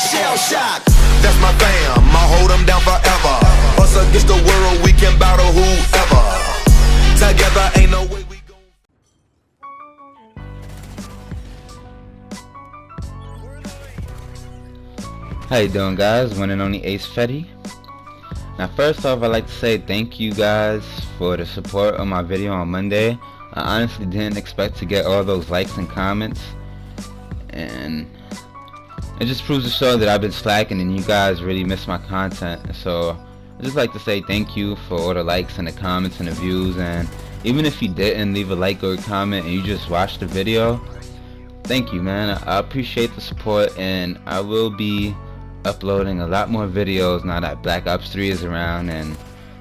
shell shock. That's my fam, I'll hold them down forever. Us against the world, we can battle whoever. Together ain't no way we gon'. How you doing, guys? One and only Ace Fetty. Now, first off, I'd like to say thank you guys for the support on my video on Monday. I honestly didn't expect to get all those likes and comments, and it just proves to show that I've been slacking and you guys really miss my content. So I'd just like to say thank you for all the likes and the comments and the views, and even if you didn't leave a like or a comment and you just watched the video, thank you, man. I appreciate the support, and I will be uploading a lot more videos now that Black Ops 3 is around, and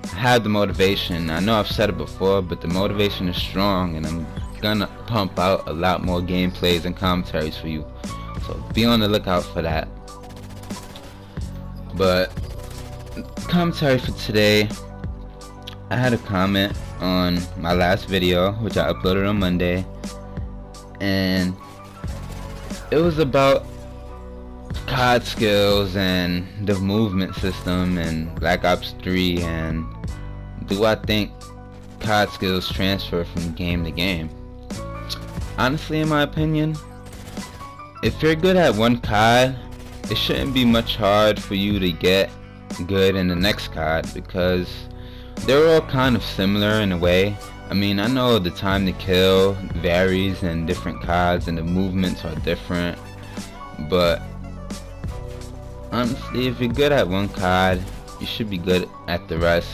I have the motivation. I know I've said it before, but the motivation is strong, and I'm gonna pump out a lot more gameplays and commentaries for you, so be on the lookout for that. But commentary for today, I had a comment on my last video, which I uploaded on Monday, and it was about COD skills and the movement system in Black Ops 3, and do I think COD skills transfer from game to game? Honestly, in my opinion, if you're good at one COD, it shouldn't be much hard for you to get good in the next COD, because they're all kind of similar in a way. I mean, I know the time to kill varies in different CODs and the movements are different, but honestly, if you're good at one COD, you should be good at the rest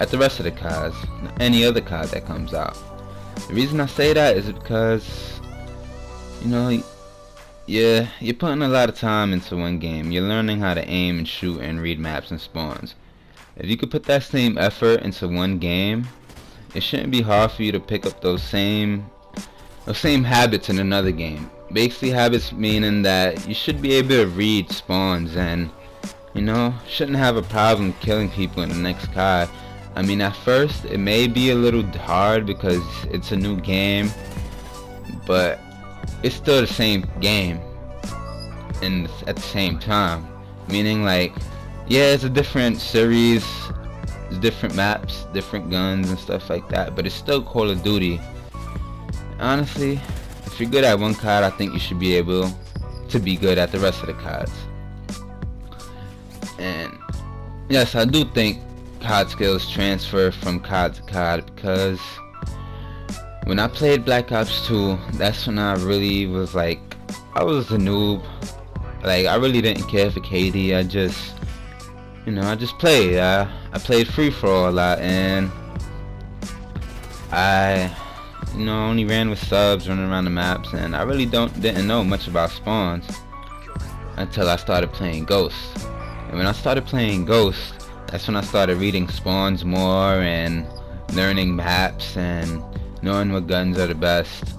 of the CODs, any other COD that comes out. The reason I say that is because, you know, you're putting a lot of time into one game. You're learning how to aim and shoot and read maps and spawns. If you could put that same effort into one game, it shouldn't be hard for you to pick up those same habits in another game. Basically, habits meaning that you should be able to read spawns and, you know, shouldn't have a problem killing people in the next COD. I mean, at first it may be a little hard because it's a new game, but it's still the same game and at the same time. Meaning, like, yeah, it's a different series, it's different maps, different guns and stuff like that, but it's still Call of Duty. Honestly, if you're good at one COD, I think you should be able to be good at the rest of the CODs. And yes, I do think COD skills transfer from COD to COD, because when I played Black Ops 2, that's when I really was like, I was a noob. Like, I really didn't care for KD. I just played. I played free for all a lot, and I only ran with subs, running around the maps, and I really didn't know much about spawns until I started playing Ghost. And when I started playing Ghost, that's when I started reading spawns more and learning maps and knowing what guns are the best.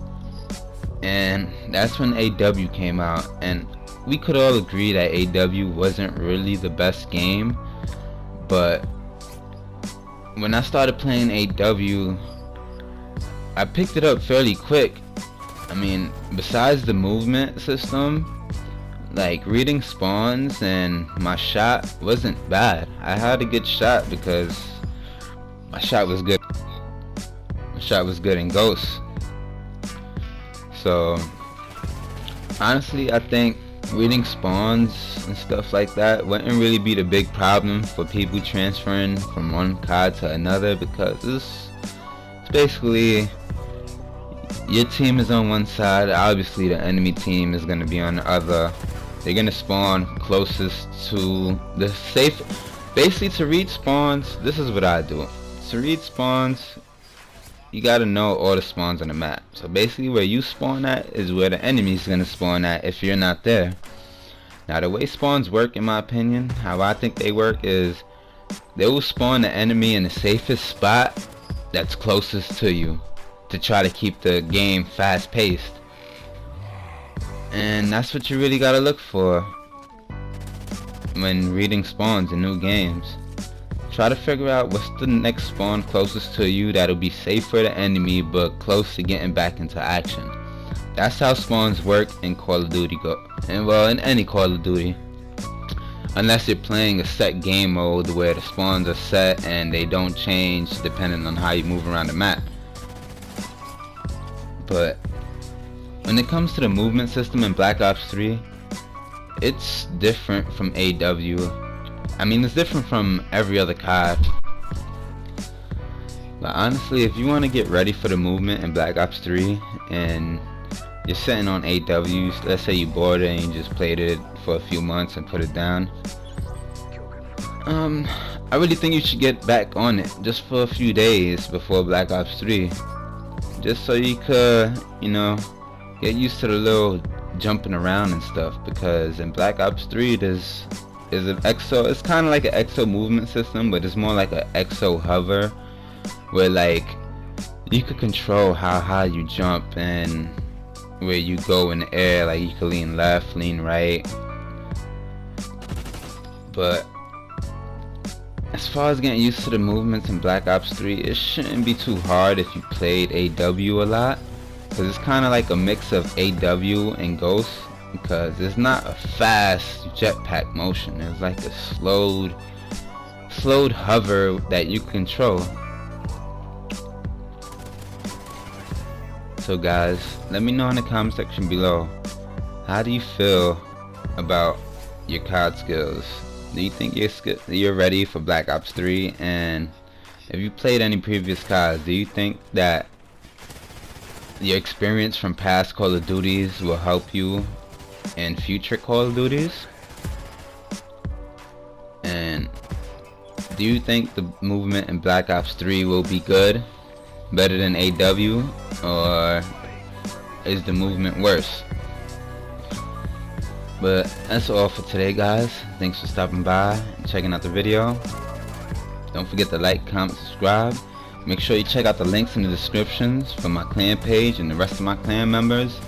And that's when AW came out, and we could all agree that AW wasn't really the best game, but when I started playing AW, I picked it up fairly quick. I mean, besides the movement system, like, reading spawns and my shot wasn't bad. I had a good shot because my shot was good. My shot was good in Ghost. So honestly, I think reading spawns and stuff like that wouldn't really be the big problem for people transferring from one COD to another, because it's basically, your team is on one side, obviously the enemy team is going to be on the other. They're going to spawn closest to the safe. Basically, to read spawns, this is what I do. To read spawns, you got to know all the spawns on the map. So basically, where you spawn at is where the enemy is going to spawn at if you're not there. Now, the way spawns work, in my opinion, how I think they work is they will spawn the enemy in the safest spot that's closest to you, to try to keep the game fast paced. And that's what you really gotta look for when reading spawns in new games. Try to figure out what's the next spawn closest to you that'll be safe for the enemy but close to getting back into action. That's how spawns work in Call of Duty, and well, in any Call of Duty. unless you're playing a set game mode where the spawns are set and they don't change depending on how you move around the map. But when it comes to the movement system in Black Ops 3, it's different from AW. I mean, it's different from every other COD. But honestly, if you want to get ready for the movement in Black Ops 3 and you're sitting on AWs, let's say you bought it and you just played it for a few months and put it down, I really think you should get back on it just for a few days before Black Ops 3, just so you could, you know, get used to the little jumping around and stuff. Because in Black Ops 3 there's an exo, it's kind of like an exo movement system, but it's more like an exo hover, where like you could control how high you jump and where you go in the air. Like you can lean left, lean right. But as far as getting used to the movements in Black Ops 3, it shouldn't be too hard if you played AW a lot, because it's kind of like a mix of AW and Ghost, because it's not a fast jetpack motion. It's like a slowed hover that you control. So guys, let me know in the comment section below, how do you feel about your COD skills? Do you think you're ready for Black Ops 3? And if you played any previous CODs, do you think that your experience from past Call of Duties will help you in future Call of Duties? And do you think the movement in Black Ops 3 will be good, better than AW, or is the movement worse? But that's all for today, guys. Thanks for stopping by and checking out the video. Don't forget to like, comment, subscribe. Make sure you check out the links in the descriptions for my clan page and the rest of my clan members.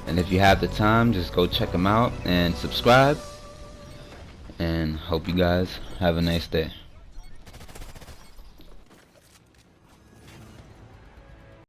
And if you have the time, just go check them out and subscribe. And hope you guys have a nice day.